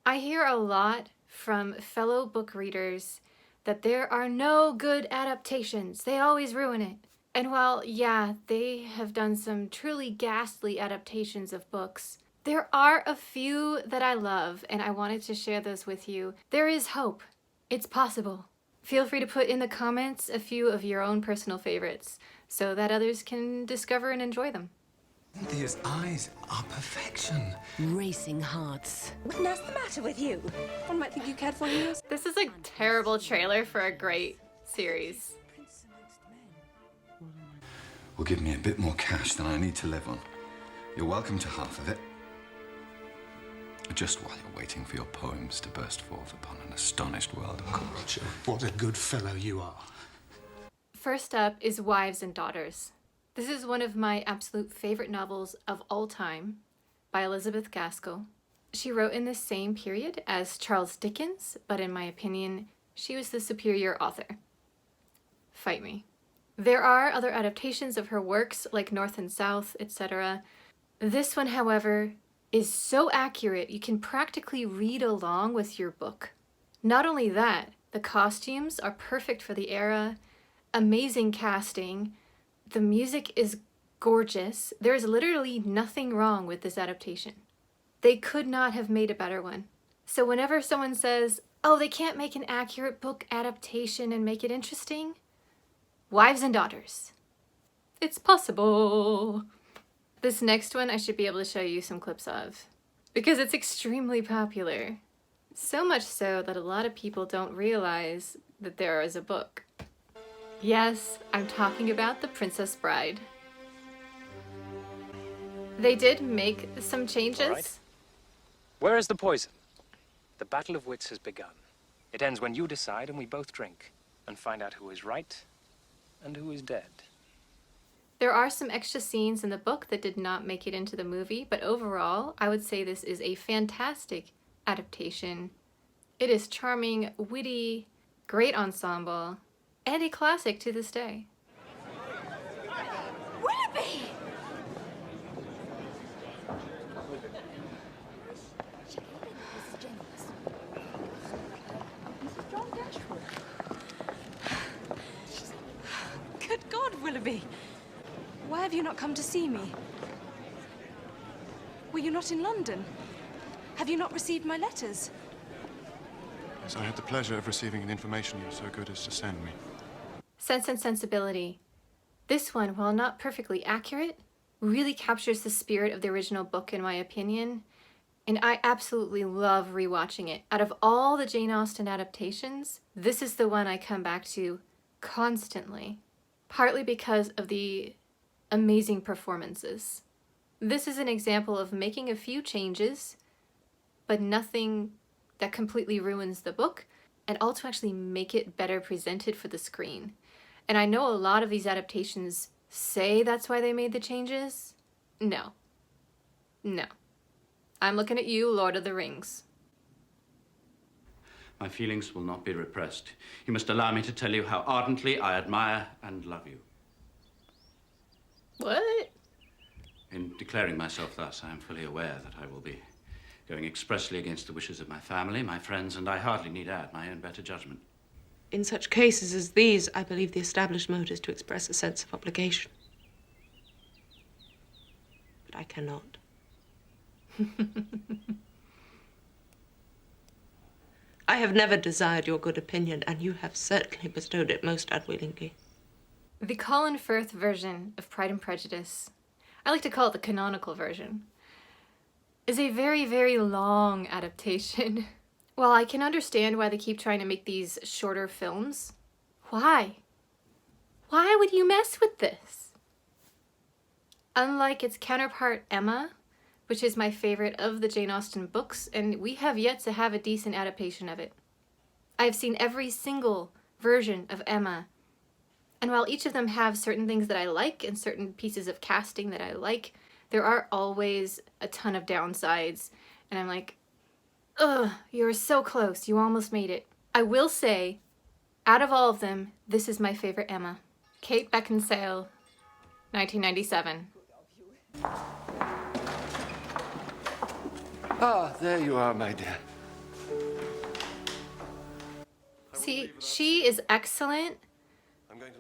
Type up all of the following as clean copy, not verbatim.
I hear a lot from fellow book readers that there are no good adaptations. They always ruin it. And while, yeah, they have done some truly ghastly adaptations of books, there are a few that I love, and I wanted to share those with you. There is hope. It's possible. Feel free to put in the comments a few of your own personal favorites so that others can discover and enjoy them. Cynthia's eyes are perfection. Racing hearts. What on earth's the matter with you? One might think you cared for him. This is a terrible trailer for a great series. Will give me a bit more cash than I need to live on. You're welcome to half of it. Just while you're waiting for your poems to burst forth upon an astonished world of culture. What a good fellow you are. First up is Wives and Daughters. This is one of my absolute favorite novels of all time by Elizabeth Gaskell. She wrote in the same period as Charles Dickens, but in my opinion, she was the superior author. Fight me. There are other adaptations of her works like North and South, etc. This one, however, is so accurate you can practically read along with your book. Not only that, the costumes are perfect for the era, amazing casting, the music is gorgeous. There is literally nothing wrong with this adaptation. They could not have made a better one. So whenever someone says, oh, they can't make an accurate book adaptation and make it interesting, Wives and Daughters. It's possible. This next one I should be able to show you some clips of because it's extremely popular. So much so that a lot of people don't realize that there is a book. Yes, I'm talking about The Princess Bride. They did make some changes. All right. Where is the poison? The battle of wits has begun. It ends when you decide and we both drink and find out who is right and who is dead. There are some extra scenes in the book that did not make it into the movie, but overall, I would say this is a fantastic adaptation. It is charming, witty, great ensemble, and a classic to this day. Willoughby! Good God, Willoughby! Why have you not come to see me? Were you not in London? Have you not received my letters? Yes, I had the pleasure of receiving an information you were so good as to send me. Sense and Sensibility. This one, while not perfectly accurate, really captures the spirit of the original book in my opinion, and I absolutely love rewatching it. Out of all the Jane Austen adaptations, this is the one I come back to constantly, partly because of the amazing performances. This is an example of making a few changes, but nothing that completely ruins the book, and also actually make it better presented for the screen. And I know a lot of these adaptations say that's why they made the changes. No. No. I'm looking at you, Lord of the Rings. My feelings will not be repressed. You must allow me to tell you how ardently I admire and love you. What? In declaring myself thus, I am fully aware that I will be going expressly against the wishes of my family, my friends, and I hardly need add my own better judgment. In such cases as these, I believe the established mode is to express a sense of obligation. But I cannot. I have never desired your good opinion, and you have certainly bestowed it most unwillingly. The Colin Firth version of Pride and Prejudice, I like to call it the canonical version, is a very, very long adaptation. While I can understand why they keep trying to make these shorter films, why? Why would you mess with this? Unlike its counterpart Emma, which is my favorite of the Jane Austen books, and we have yet to have a decent adaptation of it. I've seen every single version of Emma, and while each of them have certain things that I like and certain pieces of casting that I like, there are always a ton of downsides, and I'm like, ugh, you were so close, you almost made it. I will say, out of all of them, this is my favorite Emma. Kate Beckinsale, 1997. Ah, there you are, my dear. See, she is excellent,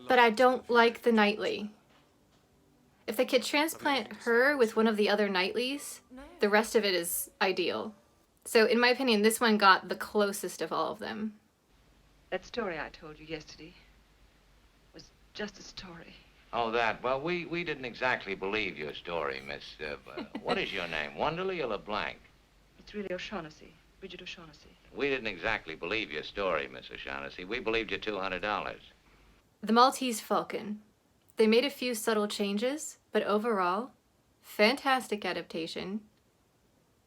but I don't like the Knightley. If they could transplant her with one of the other Knightleys, the rest of it is ideal. So in my opinion, this one got the closest of all of them. That story I told you yesterday was just a story. Oh, that. Well, we didn't exactly believe your story, Miss... what is your name? Wonderly or LeBlanc? It's really O'Shaughnessy, Bridget O'Shaughnessy. We didn't exactly believe your story, Miss O'Shaughnessy. We believed you $200. The Maltese Falcon. They made a few subtle changes, but overall, fantastic adaptation.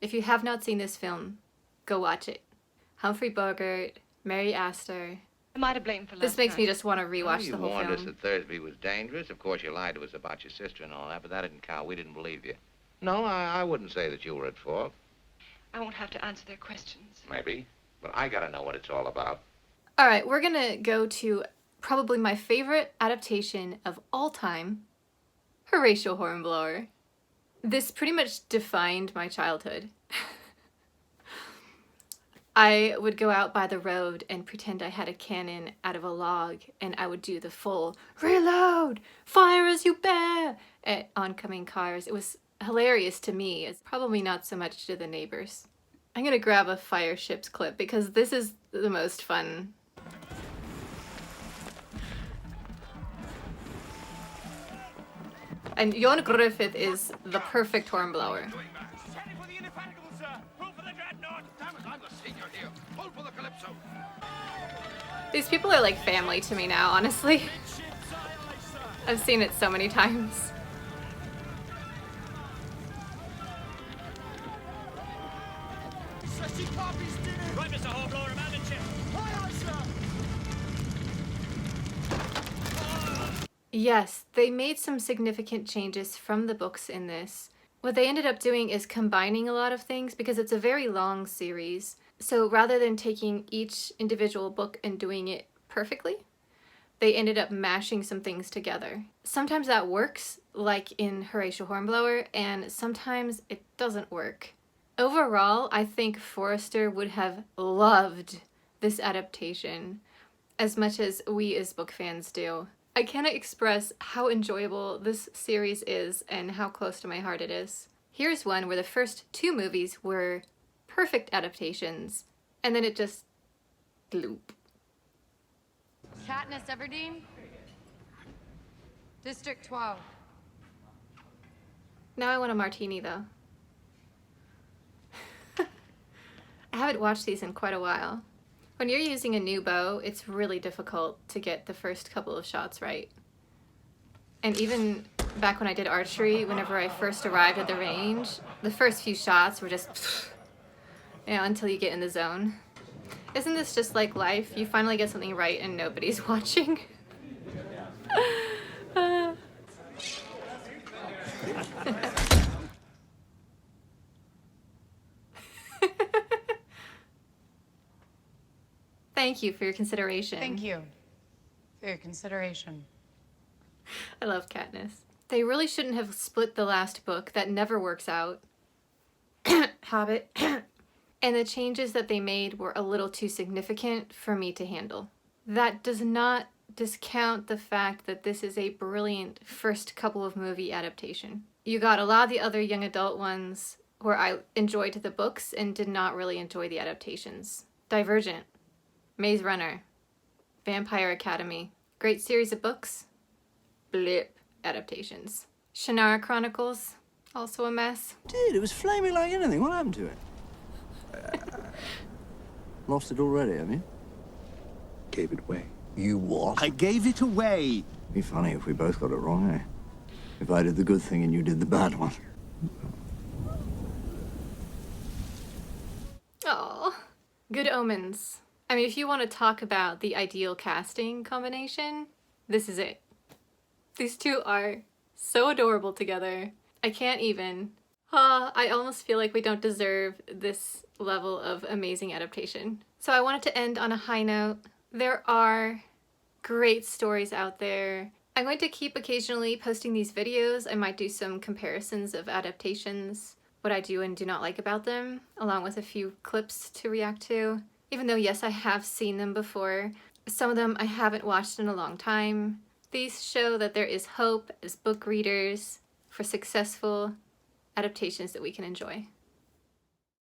If you have not seen this film, go watch it. Humphrey Bogart, Mary Astor. Am I to blame for This makes me just want to rewatch You the whole warned us film. that Thursby was dangerous. Of course, you lied to us about your sister and all that, but that didn't count. We didn't believe you. No, I wouldn't say that you were at fault. I won't have to answer their questions. Maybe. But I gotta know what it's all about. All right, we're gonna go to probably my favorite adaptation of all time, Horatio Hornblower. This pretty much defined my childhood. I would go out by the road and pretend I had a cannon out of a log, and I would do the full reload, fire as you bear at oncoming cars. It was hilarious to me. It's probably not so much to the neighbors. I'm gonna grab a Fire Ships clip because this is the most fun. And Jon Griffith is the perfect hornblower. These people are like family to me now, honestly. I've seen it so many times. Right, Mr. Hornblower, man and ship. Yes, they made some significant changes from the books in this. What they ended up doing is combining a lot of things because it's a very long series. So rather than taking each individual book and doing it perfectly, they ended up mashing some things together. Sometimes that works, like in Horatio Hornblower, and sometimes it doesn't work. Overall, I think Forrester would have loved this adaptation as much as we as book fans do. I cannot express how enjoyable this series is and how close to my heart it is. Here's one where the first two movies were perfect adaptations, and then it just gloop. Katniss Everdeen, District 12. Now I want a martini, though. I haven't watched these in quite a while. When you're using a new bow, it's really difficult to get the first couple of shots right. And even back when I did archery, whenever I first arrived at the range, the first few shots were just, you know, until you get in the zone. Isn't this just like life? You finally get something right and nobody's watching. Thank you for your consideration. Thank you for your consideration. I love Katniss. They really shouldn't have split the last book. That never works out. Hobbit. And the changes that they made were a little too significant for me to handle. That does not discount the fact that this is a brilliant first couple of movie adaptation. You got a lot of the other young adult ones where I enjoyed the books and did not really enjoy the adaptations. Divergent, Maze Runner, Vampire Academy, great series of books, blip adaptations. Shannara Chronicles, also a mess. Dude, it was flaming like anything. What happened to it? Lost it already, have you? Gave it away. You what? I gave it away. Be funny if we both got it wrong, eh? If I did the good thing and you did the bad one. Oh, Good Omens. I mean, if you want to talk about the ideal casting combination, this is it. These two are so adorable together. I can't even. I almost feel like we don't deserve this level of amazing adaptation. So I wanted to end on a high note. There are great stories out there. I'm going to keep occasionally posting these videos. I might do some comparisons of adaptations, what I do and do not like about them, along with a few clips to react to. Even though, yes, I have seen them before, some of them I haven't watched in a long time. These show that there is hope as book readers for successful adaptations that we can enjoy.